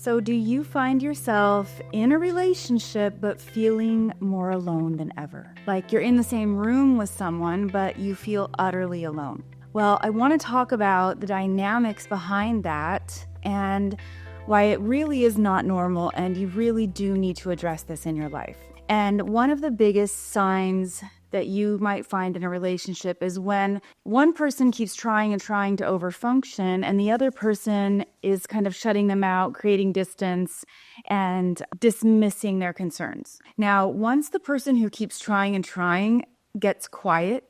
So do you find yourself in a relationship but feeling more alone than ever? Like you're in the same room with someone but you feel utterly alone? Well, I want to talk about the dynamics behind that and why it really is not normal, and you really do need to address this in your life. And one of the biggest signs that you might find in a relationship is when one person keeps trying and trying to overfunction and the other person is kind of shutting them out, creating distance and dismissing their concerns. Now, once the person who keeps trying and trying gets quiet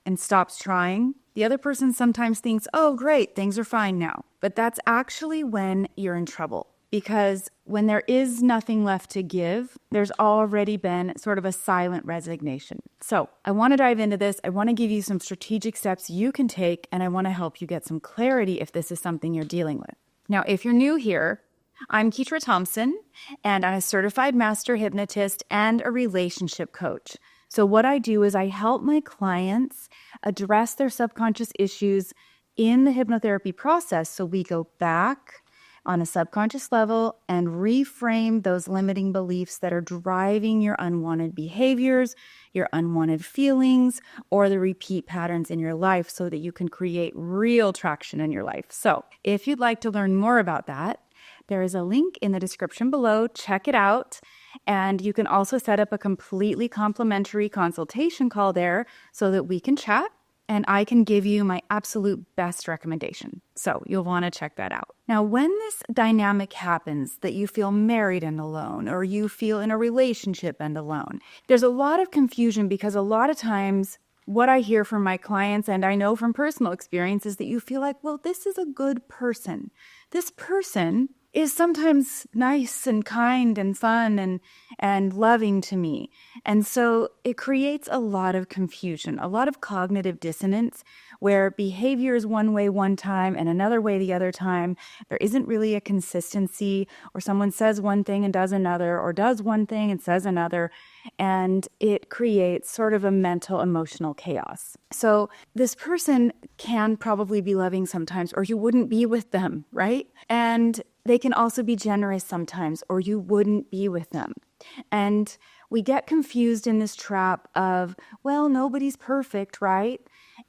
and stops trying, the other person sometimes thinks, oh, great, things are fine now. But that's actually when you're in trouble. Because when there is nothing left to give, there's already been sort of a silent resignation. So I want to dive into this. I want to give you some strategic steps you can take, and I want to help you get some clarity if this is something you're dealing with. Now, if you're new here, I'm Ketra Thompson, and I'm a certified master hypnotist and a relationship coach. So what I do is I help my clients address their subconscious issues in the hypnotherapy process. So we go back on a subconscious level and reframe those limiting beliefs that are driving your unwanted behaviors, your unwanted feelings, or the repeat patterns in your life so that you can create real traction in your life. So if you'd like to learn more about that, there is a link in the description below. Check it out. And you can also set up a completely complimentary consultation call there so that we can chat and I can give you my absolute best recommendation. So you'll want to check that out. Now, when this dynamic happens that you feel married and alone, or you feel in a relationship and alone, there's a lot of confusion because a lot of times what I hear from my clients, and I know from personal experience, is that you feel like, well, this is a good person. This person is sometimes nice and kind and fun and loving to me. And so it creates a lot of confusion, a lot of cognitive dissonance where behavior is one way one time and another way the other time. There isn't really a consistency, or someone says one thing and does another, or does one thing and says another. And it creates sort of a mental, emotional chaos. So this person can probably be loving sometimes, or you wouldn't be with them, right? And they can also be generous sometimes, or you wouldn't be with them. And we get confused in this trap of, well, nobody's perfect, right?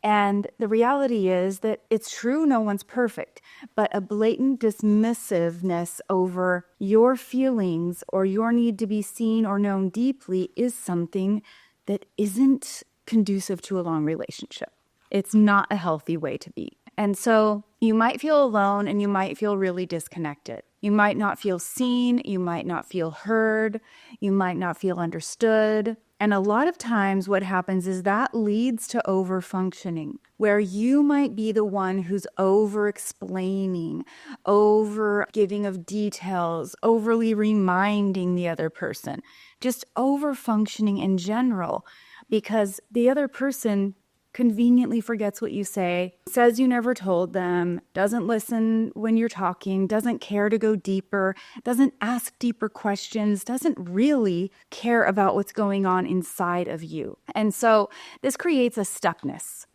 And the reality is that it's true, no one's perfect, but a blatant dismissiveness over your feelings or your need to be seen or known deeply is something that isn't conducive to a long relationship. It's not a healthy way to be. And so you might feel alone and you might feel really disconnected. You might not feel seen. You might not feel heard. You might not feel understood. And a lot of times what happens is that leads to overfunctioning, where you might be the one who's over-explaining, over-giving of details, overly reminding the other person, just over-functioning in general, because the other person conveniently forgets what you say, says you never told them, doesn't listen when you're talking, doesn't care to go deeper, doesn't ask deeper questions, doesn't really care about what's going on inside of you. And so this creates a stuckness.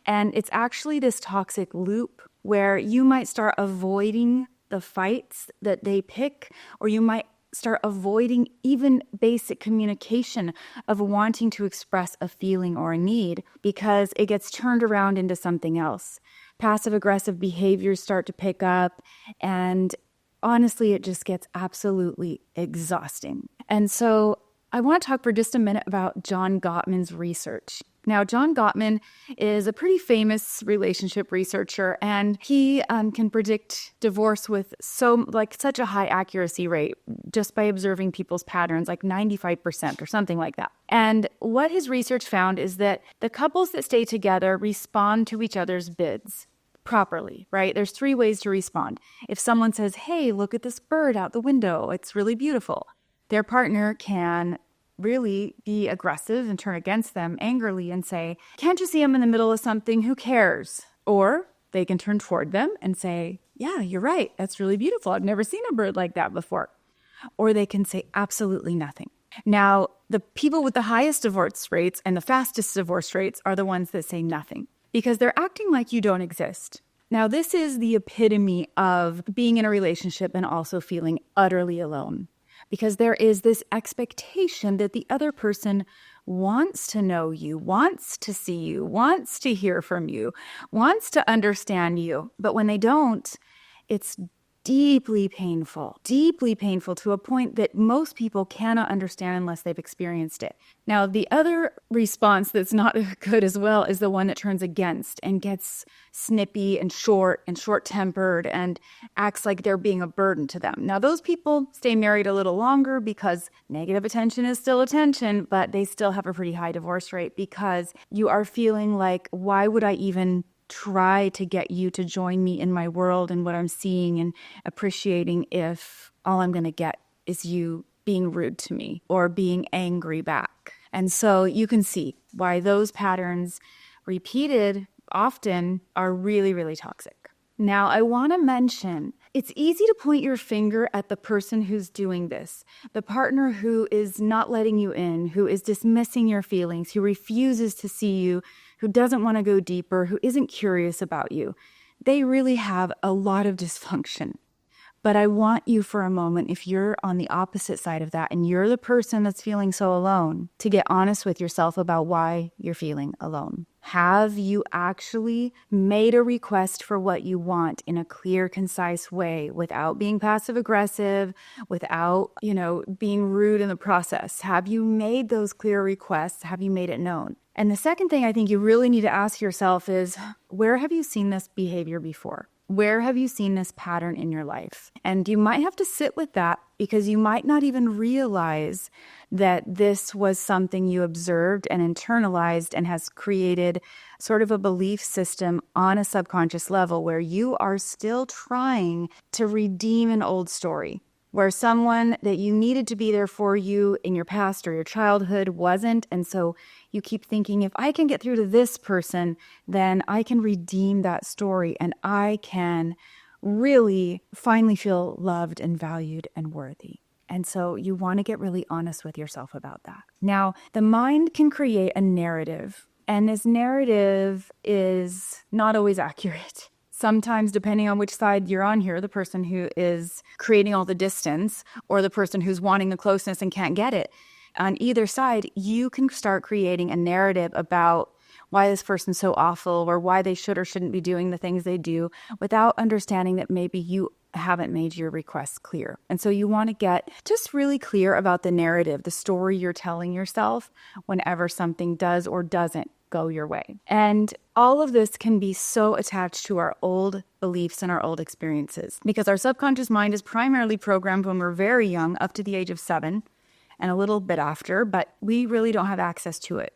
And it's actually this toxic loop where you might start avoiding the fights that they pick, or you might start avoiding even basic communication of wanting to express a feeling or a need because it gets turned around into something else. Passive-aggressive behaviors start to pick up, and honestly, it just gets absolutely exhausting. And so I want to talk for just a minute about John Gottman's research. Now, John Gottman is a pretty famous relationship researcher, and he can predict divorce with such a high accuracy rate just by observing people's patterns, like 95% or something like that. And what his research found is that the couples that stay together respond to each other's bids properly, right? There's 3 ways to respond. If someone says, hey, look at this bird out the window, it's really beautiful, their partner can really be aggressive and turn against them angrily and say, can't you see I'm in the middle of something? Who cares? Or they can turn toward them and say, yeah, you're right. That's really beautiful. I've never seen a bird like that before. Or they can say absolutely nothing. Now, the people with the highest divorce rates and the fastest divorce rates are the ones that say nothing because they're acting like you don't exist. Now, this is the epitome of being in a relationship and also feeling utterly alone, because there is this expectation that the other person wants to know you, wants to see you, wants to hear from you, wants to understand you. But when they don't, it's deeply painful to a point that most people cannot understand unless they've experienced it. Now, the other response that's not good as well is the one that turns against and gets snippy and short-tempered and acts like they're being a burden to them. Now, those people stay married a little longer because negative attention is still attention, but they still have a pretty high divorce rate because you are feeling like, why would I even try to get you to join me in my world and what I'm seeing and appreciating if all I'm going to get is you being rude to me or being angry back. And so you can see why those patterns repeated often are really, really toxic. Now, I want to mention, it's easy to point your finger at the person who's doing this, the partner who is not letting you in, who is dismissing your feelings, who refuses to see you, who doesn't want to go deeper, who isn't curious about you. They really have a lot of dysfunction. But I want you for a moment, if you're on the opposite side of that and you're the person that's feeling so alone, to get honest with yourself about why you're feeling alone. Have you actually made a request for what you want in a clear, concise way without being passive aggressive, without, being rude in the process? Have you made those clear requests? Have you made it known? And the second thing I think you really need to ask yourself is, where have you seen this behavior before? Where have you seen this pattern in your life? And you might have to sit with that because you might not even realize that this was something you observed and internalized and has created sort of a belief system on a subconscious level where you are still trying to redeem an old story, where someone that you needed to be there for you in your past or your childhood wasn't. And so you keep thinking, if I can get through to this person, then I can redeem that story and I can really finally feel loved and valued and worthy. And so you want to get really honest with yourself about that. Now, the mind can create a narrative, and this narrative is not always accurate. Sometimes, depending on which side you're on here, the person who is creating all the distance or the person who's wanting the closeness and can't get it, on either side, you can start creating a narrative about why this person's so awful or why they should or shouldn't be doing the things they do without understanding that maybe you haven't made your requests clear. And so you want to get just really clear about the narrative, the story you're telling yourself whenever something does or doesn't go your way. And all of this can be so attached to our old beliefs and our old experiences because our subconscious mind is primarily programmed when we're very young, up to the age of 7 and a little bit after, but we really don't have access to it.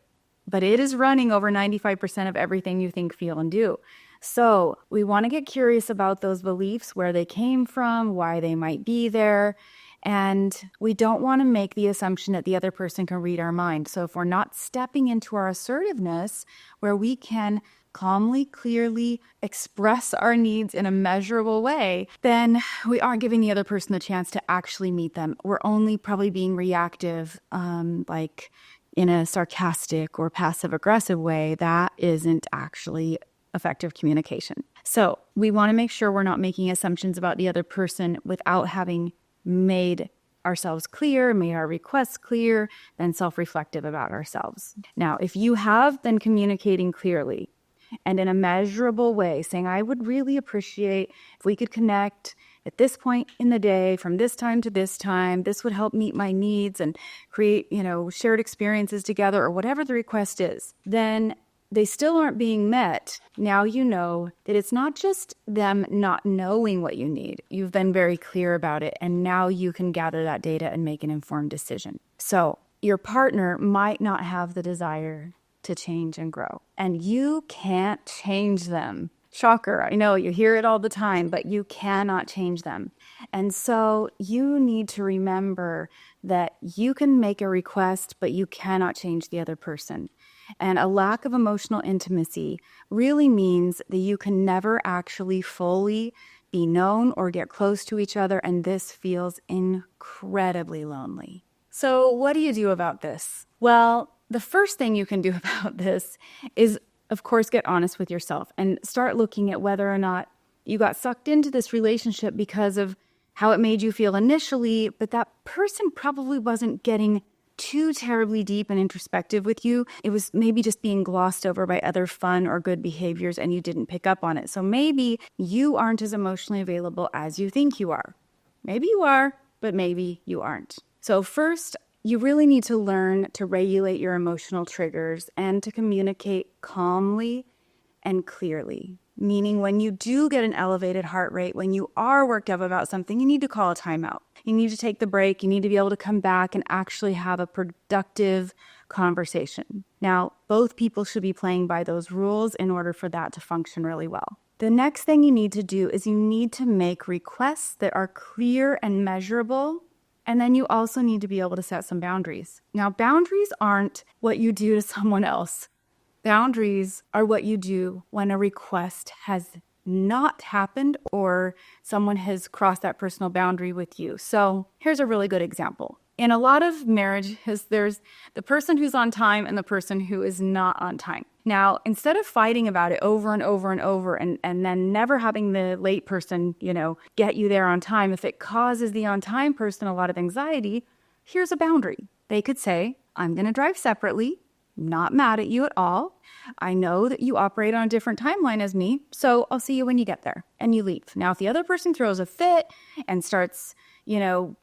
But it is running over 95% of everything you think, feel, and do. So we want to get curious about those beliefs, where they came from, why they might be there. And we don't want to make the assumption that the other person can read our mind. So if we're not stepping into our assertiveness, where we can calmly, clearly express our needs in a measurable way, then we aren't giving the other person the chance to actually meet them. We're only probably being reactive, like in a sarcastic or passive aggressive way. That isn't actually effective communication. So we want to make sure we're not making assumptions about the other person without having made ourselves clear, made our requests clear, then self-reflective about ourselves. Now, if you have been communicating clearly and in a measurable way, saying, I would really appreciate if we could connect at this point in the day, from this time to this time, this would help meet my needs and create, shared experiences together, or whatever the request is, then they still aren't being met. Now you know that it's not just them not knowing what you need. You've been very clear about it, and now you can gather that data and make an informed decision. So your partner might not have the desire to change and grow, and you can't change them. Shocker, I know you hear it all the time, but you cannot change them. And so you need to remember that you can make a request, but you cannot change the other person. And a lack of emotional intimacy really means that you can never actually fully be known or get close to each other, and this feels incredibly lonely. So what do you do about this? Well, the first thing you can do about this is of course, get honest with yourself and start looking at whether or not you got sucked into this relationship because of how it made you feel initially, but that person probably wasn't getting too terribly deep and introspective with you. It was maybe just being glossed over by other fun or good behaviors and you didn't pick up on it. So maybe you aren't as emotionally available as you think you are. Maybe you are, but maybe you aren't. So first, you really need to learn to regulate your emotional triggers and to communicate calmly and clearly. Meaning when you do get an elevated heart rate, when you are worked up about something, you need to call a timeout. You need to take the break. You need to be able to come back and actually have a productive conversation. Now, both people should be playing by those rules in order for that to function really well. The next thing you need to do is you need to make requests that are clear and measurable. And then you also need to be able to set some boundaries. Now, boundaries aren't what you do to someone else. Boundaries are what you do when a request has not happened or someone has crossed that personal boundary with you. So here's a really good example. In a lot of marriages, there's the person who's on time and the person who is not on time. Now, instead of fighting about it over and over and over and then never having the late person, get you there on time, if it causes the on time person a lot of anxiety, here's a boundary. They could say, I'm going to drive separately. Not mad at you at all. I know that you operate on a different timeline as me, so I'll see you when you get there. And you leave. Now, if the other person throws a fit and starts,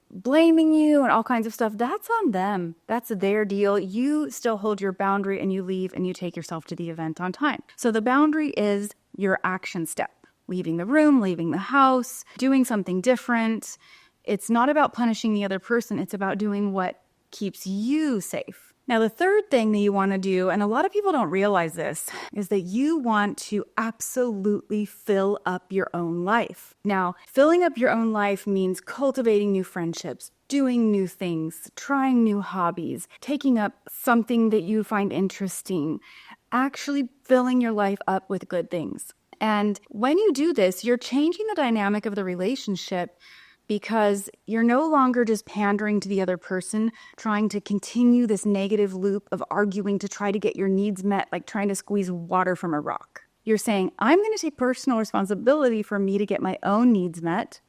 blaming you and all kinds of stuff, that's on them. That's their deal. You still hold your boundary and you leave and you take yourself to the event on time. So the boundary is your action step. Leaving the room, leaving the house, doing something different. It's not about punishing the other person. It's about doing what keeps you safe. Now, the third thing that you want to do, and a lot of people don't realize this, is that you want to absolutely fill up your own life. Now, filling up your own life means cultivating new friendships, doing new things, trying new hobbies, taking up something that you find interesting, actually filling your life up with good things. And when you do this, you're changing the dynamic of the relationship because you're no longer just pandering to the other person, trying to continue this negative loop of arguing to try to get your needs met, like trying to squeeze water from a rock. You're saying, I'm going to take personal responsibility for me to get my own needs met,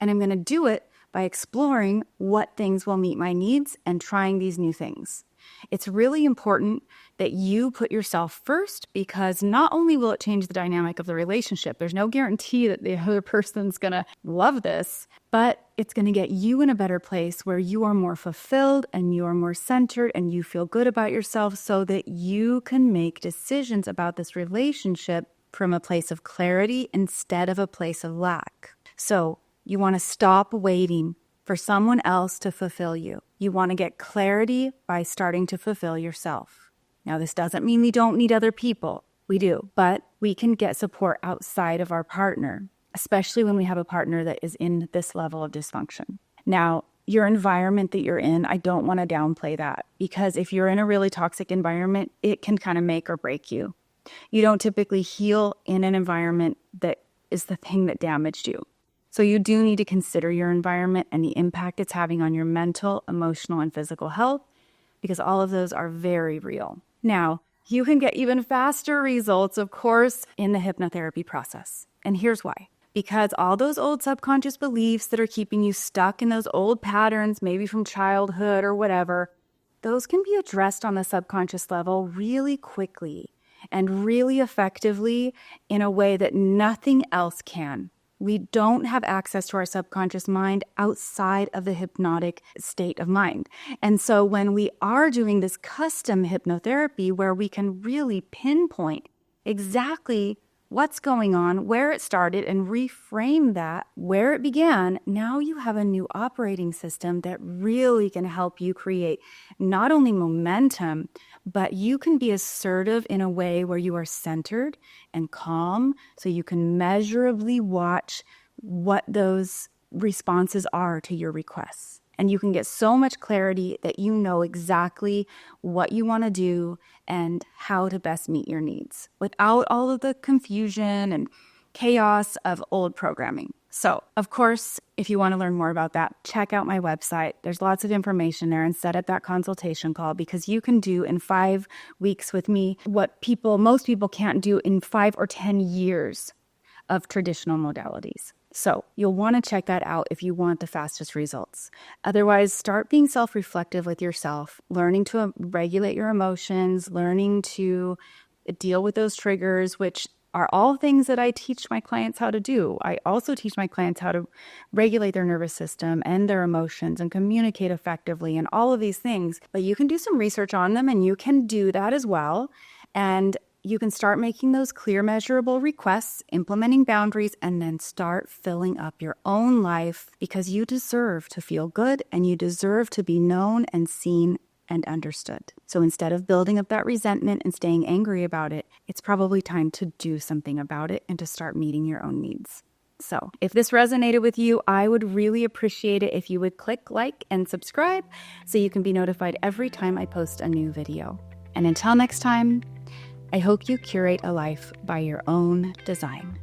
and I'm going to do it by exploring what things will meet my needs and trying these new things. It's really important that you put yourself first because not only will it change the dynamic of the relationship, there's no guarantee that the other person's going to love this, but it's going to get you in a better place where you are more fulfilled and you are more centered and you feel good about yourself so that you can make decisions about this relationship from a place of clarity instead of a place of lack. So you want to stop waiting for someone else to fulfill you. You want to get clarity by starting to fulfill yourself. Now, this doesn't mean we don't need other people. We do, but we can get support outside of our partner, especially when we have a partner that is in this level of dysfunction. Now, your environment that you're in, I don't want to downplay that because if you're in a really toxic environment, it can kind of make or break you. You don't typically heal in an environment that is the thing that damaged you. So you do need to consider your environment and the impact it's having on your mental, emotional, and physical health because all of those are very real. Now, you can get even faster results, of course, in the hypnotherapy process. And here's why. Because all those old subconscious beliefs that are keeping you stuck in those old patterns, maybe from childhood or whatever, those can be addressed on the subconscious level really quickly and really effectively in a way that nothing else can. We don't have access to our subconscious mind outside of the hypnotic state of mind. And so when we are doing this custom hypnotherapy where we can really pinpoint exactly what's going on, where it started, and reframe that where it began, now you have a new operating system that really can help you create not only momentum, but you can be assertive in a way where you are centered and calm so you can measurably watch what those responses are to your requests. And you can get so much clarity that you know exactly what you want to do and how to best meet your needs without all of the confusion and chaos of old programming. So, of course, if you want to learn more about that, check out my website. There's lots of information there, and set up that consultation call, because you can do in 5 weeks with me what most people can't do in 5 or 10 years of traditional modalities. So you'll want to check that out if you want the fastest results. Otherwise, start being self-reflective with yourself, learning to regulate your emotions, learning to deal with those triggers, which are all things that I teach my clients how to do. I also teach my clients how to regulate their nervous system and their emotions and communicate effectively and all of these things. But you can do some research on them, and you can do that as well. And you can start making those clear, measurable requests, implementing boundaries, and then start filling up your own life, because you deserve to feel good and you deserve to be known and seen and understood. So instead of building up that resentment and staying angry about it, it's probably time to do something about it and to start meeting your own needs. So if this resonated with you, I would really appreciate it if you would click like and subscribe so you can be notified every time I post a new video. And until next time, I hope you curate a life by your own design.